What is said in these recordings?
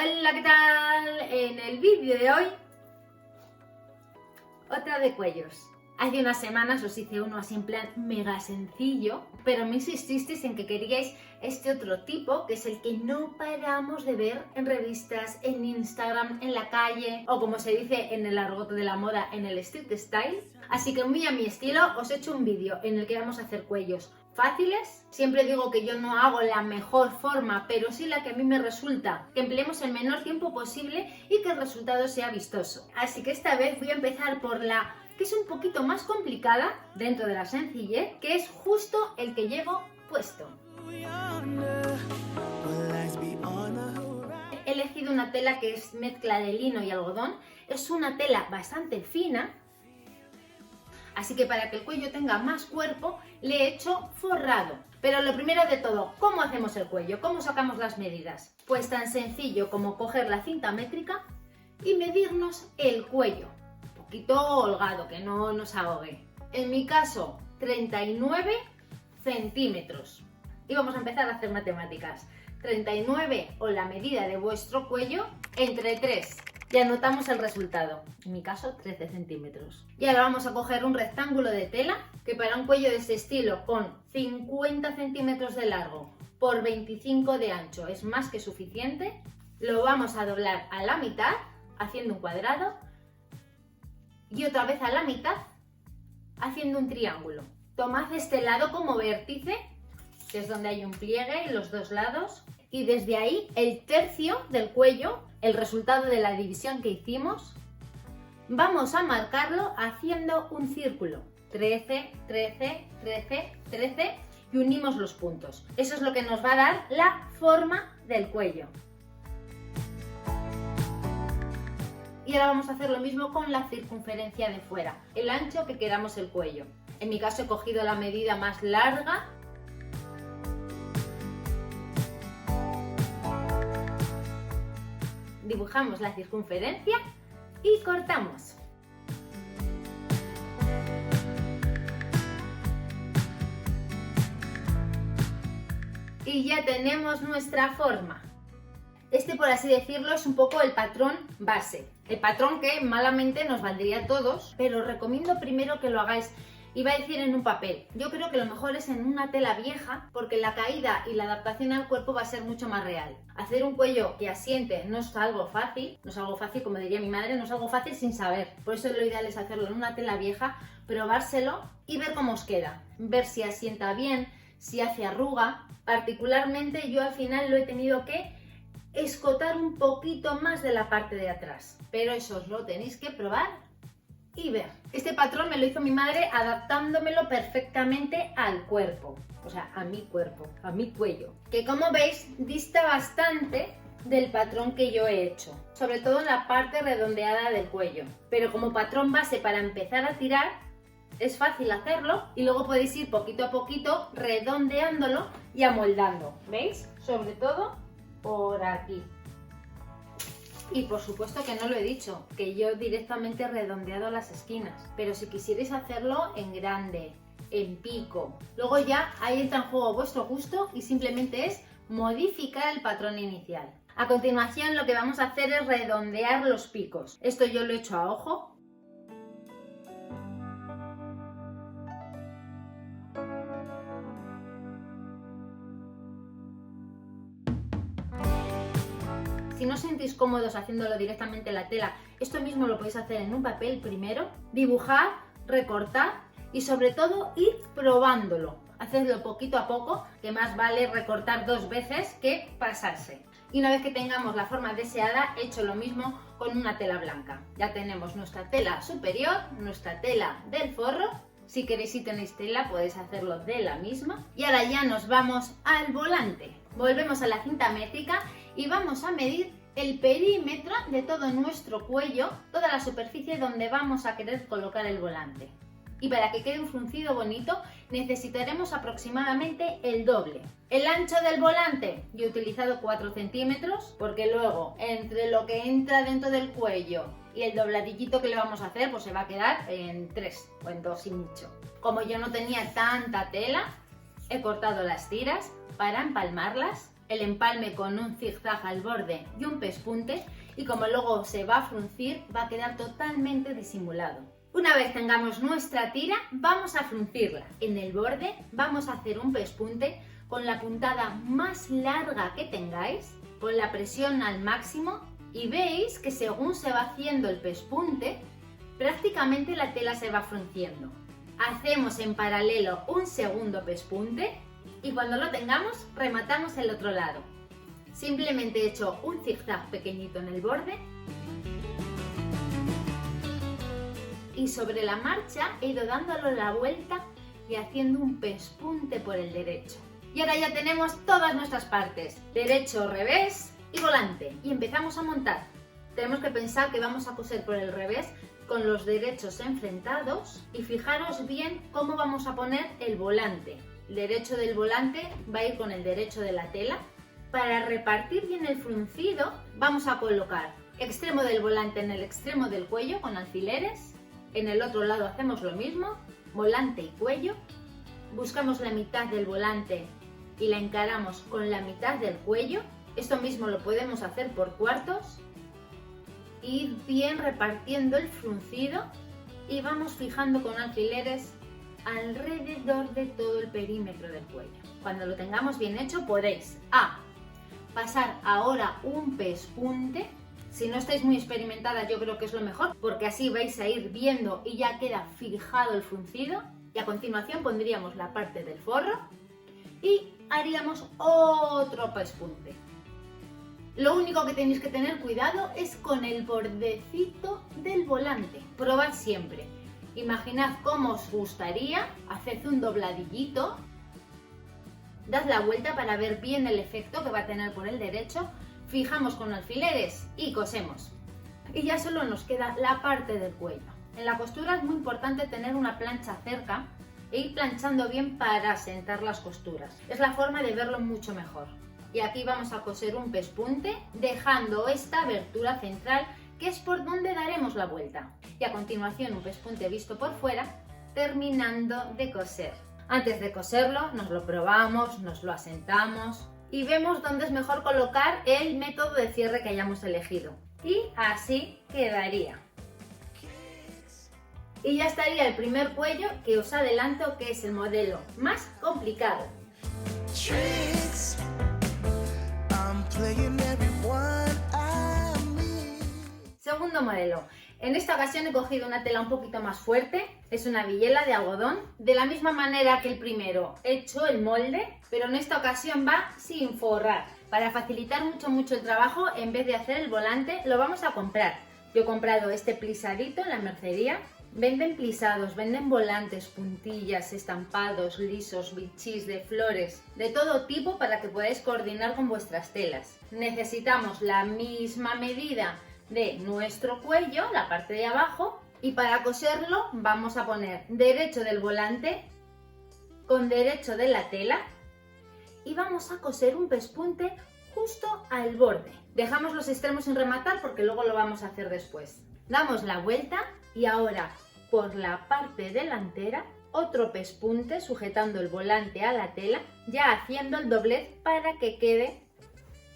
Hola, ¿qué tal? En el vídeo de hoy, otra de cuellos. Hace unas semanas os hice uno así en plan mega sencillo, pero me insististeis en que queríais este otro tipo, que es el que no paramos de ver en revistas, en Instagram, en la calle, o como se dice en el argot de la moda, en el street style. Así que muy a mi estilo os he hecho un vídeo en el que vamos a hacer cuellos fáciles. Siempre digo que yo no hago la mejor forma, pero sí la que a mí me resulta, que empleemos el menor tiempo posible y que el resultado sea vistoso. Así que esta vez voy a empezar por la que es un poquito más complicada dentro de la sencillez, que es justo el que llevo puesto. He elegido una tela que es mezcla de lino y algodón. Es una tela bastante fina, así que para que el cuello tenga más cuerpo le he hecho forrado. Pero lo primero de todo, ¿cómo hacemos el cuello? ¿Cómo sacamos las medidas? Pues tan sencillo como coger la cinta métrica y medirnos el cuello. Un poquito holgado, que no nos ahogue. En mi caso, 39 centímetros. Y vamos a empezar a hacer matemáticas. 39 o la medida de vuestro cuello entre 3. Y anotamos el resultado. En mi caso, 13 centímetros. Y ahora vamos a coger un rectángulo de tela, que para un cuello de este estilo, con 50 centímetros de largo por 25 de ancho, es más que suficiente. Lo vamos a doblar a la mitad, haciendo un cuadrado. Y otra vez a la mitad, haciendo un triángulo. Tomad este lado como vértice, que es donde hay un pliegue en los dos lados. Y desde ahí, el tercio del cuello, el resultado de la división que hicimos, vamos a marcarlo haciendo un círculo. 13, 13, 13, 13 y unimos los puntos. Eso es lo que nos va a dar la forma del cuello. Y ahora vamos a hacer lo mismo con la circunferencia de fuera, el ancho que queramos el cuello. En mi caso he cogido la medida más larga. Dibujamos la circunferencia y cortamos. Y ya tenemos nuestra forma. Este, por así decirlo, es un poco el patrón base. El patrón que malamente nos valdría a todos, pero os recomiendo primero que lo hagáis, iba a decir en un papel. Yo creo que lo mejor es en una tela vieja, porque la caída y la adaptación al cuerpo va a ser mucho más real. Hacer un cuello que asiente no es algo fácil, como diría mi madre, no es algo fácil sin saber. Por eso lo ideal es hacerlo en una tela vieja, probárselo y ver cómo os queda. Ver si asienta bien, si hace arruga. Particularmente yo al final lo he tenido que escotar un poquito más de la parte de atrás, pero eso os lo tenéis que probar y ver. Este patrón me lo hizo mi madre adaptándomelo perfectamente al cuerpo, o sea, a mi cuerpo, a mi cuello, que como veis dista bastante del patrón que yo he hecho, sobre todo en la parte redondeada del cuello, pero como patrón base para empezar a tirar es fácil hacerlo y luego podéis ir poquito a poquito redondeándolo y amoldando, ¿veis? Sobre todo por aquí. Y por supuesto que no lo he dicho, que yo directamente he redondeado las esquinas, pero si quisierais hacerlo en grande, en pico, luego ya ahí entra en juego vuestro gusto y simplemente es modificar el patrón inicial. A continuación lo que vamos a hacer es redondear los picos. Esto yo lo he hecho a ojo. Si no os sentís cómodos haciéndolo directamente en la tela, esto mismo lo podéis hacer en un papel primero, dibujar, recortar y sobre todo ir probándolo. Hacedlo poquito a poco, que más vale recortar 2 veces que pasarse. Y una vez que tengamos la forma deseada, he hecho lo mismo con una tela blanca. Ya tenemos nuestra tela superior, nuestra tela del forro. Si queréis y tenéis tela, podéis hacerlo de la misma. Y ahora ya nos vamos al volante. Volvemos a la cinta métrica y vamos a medir el perímetro de todo nuestro cuello, toda la superficie donde vamos a querer colocar el volante. Y para que quede un fruncido bonito necesitaremos aproximadamente el doble. El ancho del volante, yo he utilizado 4 centímetros porque luego entre lo que entra dentro del cuello y el dobladillito que le vamos a hacer pues se va a quedar en 3 o en 2 y mucho. Como yo no tenía tanta tela, he cortado las tiras para empalmarlas el empalme con un zigzag al borde y un pespunte, y como luego se va a fruncir, va a quedar totalmente disimulado. Una vez tengamos nuestra tira, vamos a fruncirla. En el borde vamos a hacer un pespunte con la puntada más larga que tengáis, con la presión al máximo, y veis que según se va haciendo el pespunte, prácticamente la tela se va frunciendo. Hacemos en paralelo un segundo pespunte y cuando lo tengamos rematamos el otro lado. Simplemente he hecho un zigzag pequeñito en el borde y sobre la marcha he ido dándole la vuelta y haciendo un pespunte por el derecho. Y ahora ya tenemos todas nuestras partes, derecho, revés y volante, y empezamos a montar. Tenemos que pensar que vamos a coser por el revés con los derechos enfrentados y fijaros bien cómo vamos a poner el volante. El derecho del volante va a ir con el derecho de la tela. Para repartir bien el fruncido vamos a colocar extremo del volante en el extremo del cuello con alfileres. En el otro lado hacemos lo mismo, volante y cuello. Buscamos la mitad del volante y la encaramos con la mitad del cuello. Esto mismo lo podemos hacer por cuartos. Ir bien repartiendo el fruncido y vamos fijando con alfileres alrededor de todo el perímetro del cuello. Cuando lo tengamos bien hecho podéis pasar ahora un pespunte. Si no estáis muy experimentadas, yo creo que es lo mejor, porque así vais a ir viendo y ya queda fijado el fruncido. Y a continuación pondríamos la parte del forro y haríamos otro pespunte. Lo único que tenéis que tener cuidado es con el bordecito del volante. Probad siempre. Imaginad cómo os gustaría, haced un dobladillito, dad la vuelta para ver bien el efecto que va a tener por el derecho, fijamos con alfileres y cosemos. Y ya solo nos queda la parte del cuello. En la costura es muy importante tener una plancha cerca e ir planchando bien para asentar las costuras. Es la forma de verlo mucho mejor. Y aquí vamos a coser un pespunte dejando esta abertura central que es por donde daremos la vuelta. Y a continuación un pespunte visto por fuera, terminando de coser. Antes de coserlo nos lo probamos, nos lo asentamos y vemos dónde es mejor colocar el método de cierre que hayamos elegido. Y así quedaría. Y ya estaría el primer cuello, que os adelanto que es el modelo más complicado. Segundo modelo. En esta ocasión he cogido una tela un poquito más fuerte, es una villela de algodón. De la misma manera que el primero he hecho el molde, pero en esta ocasión va sin forrar. Para facilitar mucho el trabajo, en vez de hacer el volante, lo vamos a comprar. Yo he comprado este plisadito en la mercería. Venden plisados, venden volantes, puntillas, estampados, lisos, bichís de flores, de todo tipo para que podáis coordinar con vuestras telas. Necesitamos la misma medida de nuestro cuello, la parte de abajo, y para coserlo vamos a poner derecho del volante con derecho de la tela y vamos a coser un pespunte justo al borde. Dejamos los extremos sin rematar porque luego lo vamos a hacer después. Damos la vuelta y ahora por la parte delantera otro pespunte sujetando el volante a la tela, ya haciendo el doblez para que quede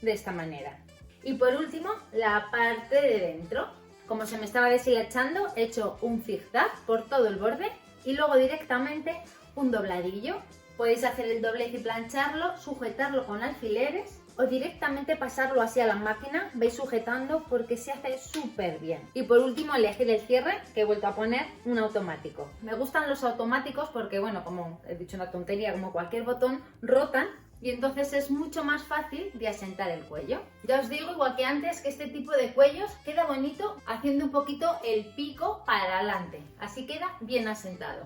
de esta manera. Y por último la parte de dentro. Como se me estaba deshilachando, he hecho un zigzag por todo el borde y luego directamente un dobladillo. Podéis hacer el doblez y plancharlo, sujetarlo con alfileres o directamente pasarlo así a la máquina, vais sujetando porque se hace súper bien. Y por último elegir el cierre, que he vuelto a poner un automático. Me gustan los automáticos porque, bueno, como he dicho una tontería, como cualquier botón, rotan y entonces es mucho más fácil de asentar el cuello. Ya os digo, igual que antes, que este tipo de cuellos queda bonito haciendo un poquito el pico para adelante, así queda bien asentado.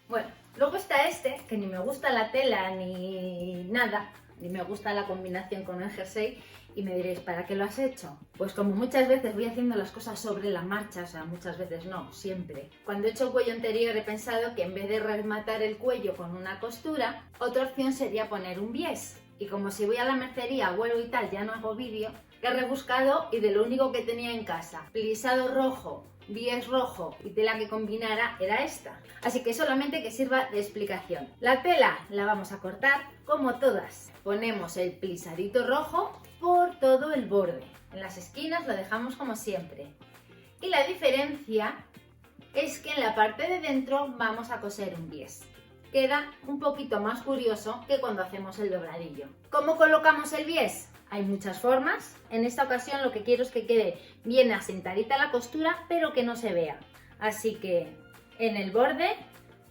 Bueno, luego está este, que ni me gusta la tela ni nada, ni me gusta la combinación con el jersey, y me diréis, ¿para qué lo has hecho? Pues como muchas veces voy haciendo las cosas sobre la marcha, o sea, muchas veces no, siempre. Cuando he hecho el cuello anterior he pensado que en vez de rematar el cuello con una costura, otra opción sería poner un bies. Y como si voy a la mercería, vuelo y tal, ya no hago vídeo, he rebuscado y de lo único que tenía en casa, plisado rojo bies rojo y tela que combinara era esta. Así que solamente que sirva de explicación. La tela la vamos a cortar como todas. Ponemos el plisadito rojo por todo el borde. En las esquinas lo dejamos como siempre. Y la diferencia es que en la parte de dentro vamos a coser un bies. Queda un poquito más curioso que cuando hacemos el dobladillo. ¿Cómo colocamos el bies? Hay muchas formas. En esta ocasión lo que quiero es que quede bien asentadita la costura, pero que no se vea. Así que en el borde,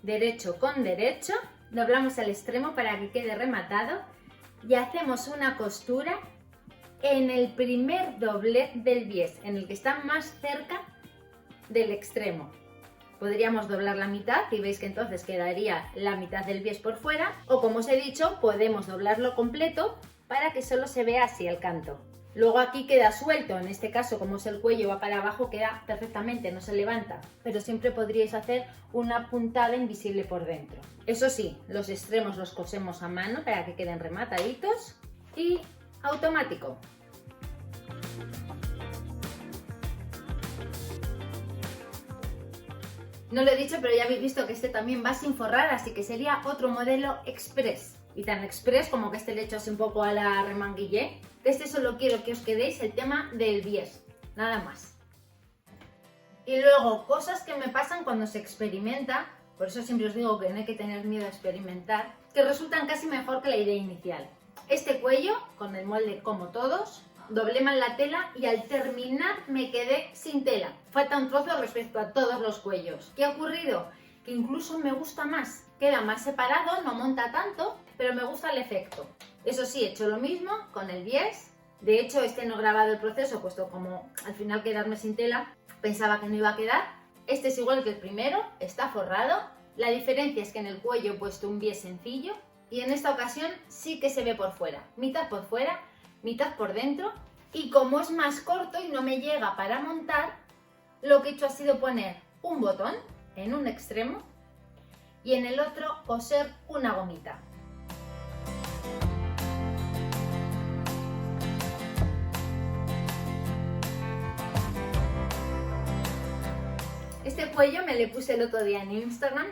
derecho con derecho, doblamos el extremo para que quede rematado y hacemos una costura en el primer doblez del bies, en el que está más cerca del extremo. Podríamos doblar la mitad y veis que entonces quedaría la mitad del bies por fuera, o como os he dicho, podemos doblarlo completo para que solo se vea así el canto. Luego aquí queda suelto, en este caso como es el cuello va para abajo, queda perfectamente, no se levanta, pero siempre podríais hacer una puntada invisible por dentro. Eso sí, los extremos los cosemos a mano para que queden remataditos y automático. No lo he dicho, pero ya habéis visto que este también va sin forrar, así que sería otro modelo express. Y tan express como que este le he hecho así un poco a la remanguillé. De este solo quiero que os quedéis el tema del bies, nada más. Y luego, cosas que me pasan cuando se experimenta, por eso siempre os digo que no hay que tener miedo a experimentar, que resultan casi mejor que la idea inicial. Este cuello, con el molde como todos, doblé mal la tela y al terminar me quedé sin tela. Falta un trozo respecto a todos los cuellos. ¿Qué ha ocurrido? Que incluso me gusta más. Queda más separado, no monta tanto, pero me gusta el efecto. Eso sí, he hecho lo mismo con el bies. De hecho, este no he grabado el proceso, puesto como al final quedarme sin tela, pensaba que no iba a quedar. Este es igual que el primero, está forrado. La diferencia es que en el cuello he puesto un bies sencillo y en esta ocasión sí que se ve por fuera. Mitad por fuera, mitad por dentro, y como es más corto y no me llega para montar, lo que he hecho ha sido poner un botón en un extremo y en el otro coser una gomita. Este cuello me le puse el otro día en Instagram,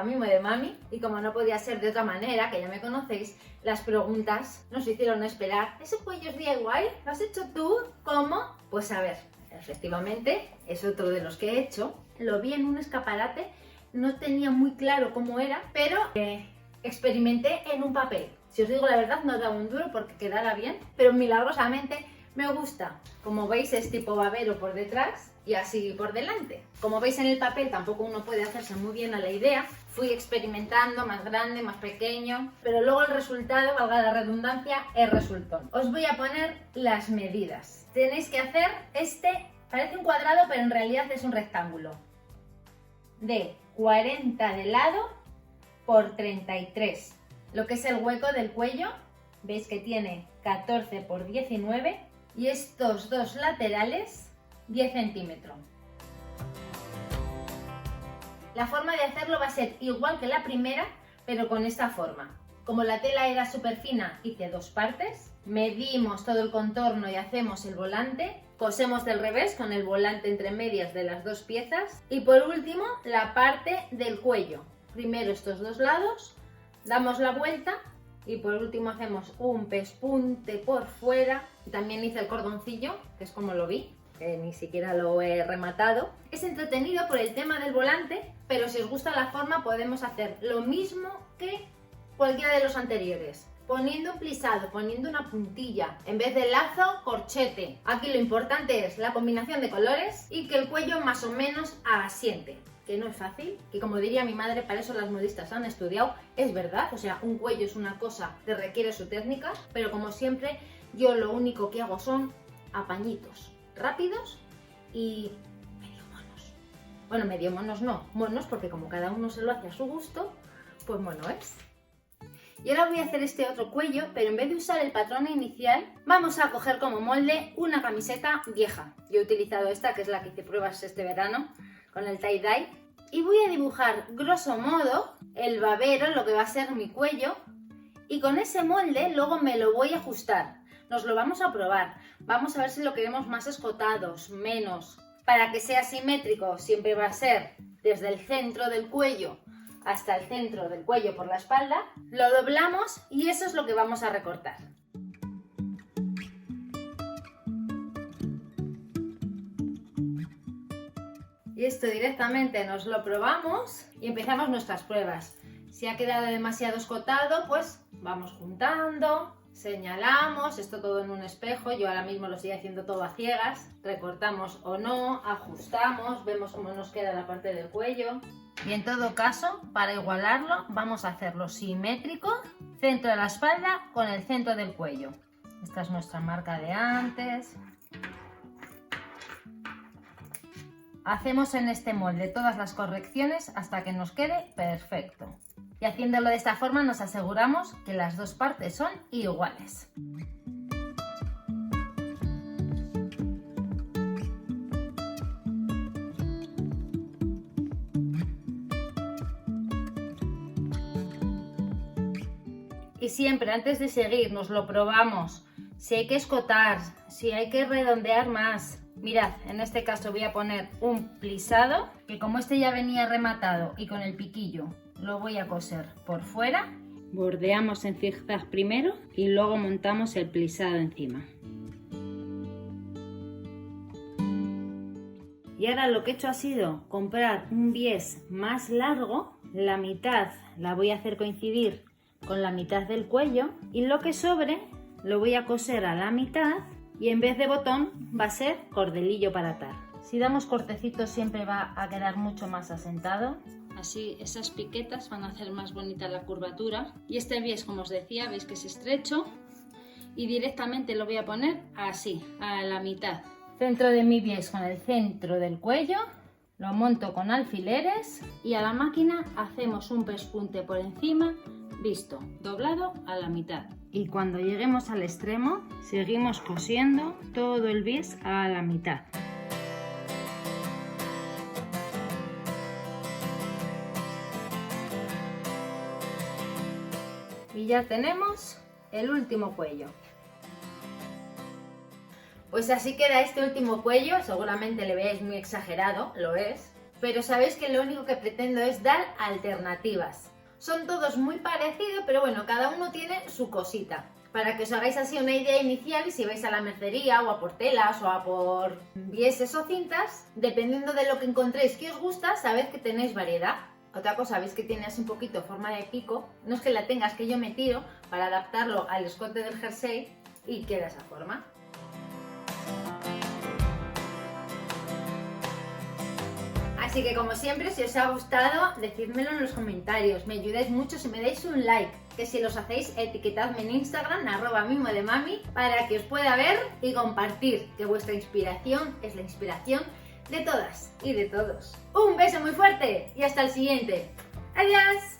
@mimodemami, y como no podía ser de otra manera, que ya me conocéis, las preguntas nos hicieron esperar. ¿Ese cuello es DIY? ¿Lo has hecho tú? ¿Cómo? Pues a ver, efectivamente, es otro de los que he hecho. Lo vi en un escaparate, no tenía muy claro cómo era, pero experimenté en un papel. Si os digo la verdad, no daba un duro porque quedara bien, pero milagrosamente me gusta. Como veis, es tipo babero por detrás y así por delante. Como veis en el papel, tampoco uno puede hacerse muy bien a la idea. Fui experimentando, más grande, más pequeño, pero luego el resultado, valga la redundancia, es resultón. Os voy a poner las medidas. Tenéis que hacer parece un cuadrado, pero en realidad es un rectángulo. De 40 de lado por 33. Lo que es el hueco del cuello, veis que tiene 14 por 19 y estos dos laterales 10 centímetros. La forma de hacerlo va a ser igual que la primera, pero con esta forma. Como la tela era súper fina, hice dos partes, medimos todo el contorno y hacemos el volante, cosemos del revés con el volante entre medias de las dos piezas y por último la parte del cuello. Primero estos dos lados, damos la vuelta y por último hacemos un pespunte por fuera. También hice el cordoncillo, que es como lo vi, que ni siquiera lo he rematado. Es entretenido por el tema del volante, pero si os gusta la forma podemos hacer lo mismo que cualquiera de los anteriores. Poniendo un plisado, poniendo una puntilla, en vez de lazo, corchete. Aquí lo importante es la combinación de colores y que el cuello más o menos asiente. Que no es fácil, que como diría mi madre, para eso las modistas han estudiado, es verdad, o sea, un cuello es una cosa que requiere su técnica, pero como siempre, yo lo único que hago son apañitos rápidos y medio monos. Bueno, medio monos no, monos porque como cada uno se lo hace a su gusto, pues mono es. Y ahora voy a hacer este otro cuello, pero en vez de usar el patrón inicial, vamos a coger como molde una camiseta vieja. Yo he utilizado esta, que es la que hice pruebas este verano, con el tie-dye. Y voy a dibujar, grosso modo, el babero, lo que va a ser mi cuello. Y con ese molde luego me lo voy a ajustar. Nos lo vamos a probar. Vamos a ver si lo queremos más escotados, menos. Para que sea simétrico siempre va a ser desde el centro del cuello hasta el centro del cuello por la espalda. Lo doblamos y eso es lo que vamos a recortar. Y esto directamente nos lo probamos y empezamos nuestras pruebas. Si ha quedado demasiado escotado, pues vamos juntando, señalamos, esto todo en un espejo, yo ahora mismo lo estoy haciendo todo a ciegas, recortamos o no, ajustamos, vemos cómo nos queda la parte del cuello. Y en todo caso, para igualarlo, vamos a hacerlo simétrico, centro de la espalda con el centro del cuello. Esta es nuestra marca de antes. Hacemos en este molde todas las correcciones hasta que nos quede perfecto. Y haciéndolo de esta forma nos aseguramos que las dos partes son iguales. Y siempre antes de seguir nos lo probamos, si hay que escotar, si hay que redondear más. Mirad, en este caso voy a poner un plisado, que como este ya venía rematado y con el piquillo lo voy a coser por fuera. Bordeamos en zigzag primero y luego montamos el plisado encima. Y ahora lo que he hecho ha sido comprar un bies más largo, la mitad la voy a hacer coincidir con la mitad del cuello y lo que sobre lo voy a coser a la mitad y en vez de botón va a ser cordelillo para atar. Si damos cortecitos siempre va a quedar mucho más asentado. Así esas piquetas van a hacer más bonita la curvatura. Y este bies, como os decía, veis que es estrecho y directamente lo voy a poner así, a la mitad. Centro de mi bies con el centro del cuello, lo monto con alfileres y a la máquina hacemos un pespunte por encima, visto, doblado a la mitad. Y cuando lleguemos al extremo, seguimos cosiendo todo el bies a la mitad. Y ya tenemos el último cuello. Pues así queda este último cuello, seguramente le veáis muy exagerado, lo es, pero sabéis que lo único que pretendo es dar alternativas. Son todos muy parecidos, pero bueno, cada uno tiene su cosita. Para que os hagáis así una idea inicial y si vais a la mercería o a por telas o a por bieses o cintas, dependiendo de lo que encontréis que os gusta, sabéis que tenéis variedad. Otra cosa, veis que tiene así un poquito forma de pico, no es que la tengas, que yo me tiro para adaptarlo al escote del jersey y queda esa forma. Así que como siempre, si os ha gustado, decídmelo en los comentarios, me ayudáis mucho si me dais un like, que si los hacéis etiquetadme en Instagram, @mimodemami, para que os pueda ver y compartir, que vuestra inspiración es la inspiración de todas y de todos. Un beso muy fuerte y hasta el siguiente. ¡Adiós!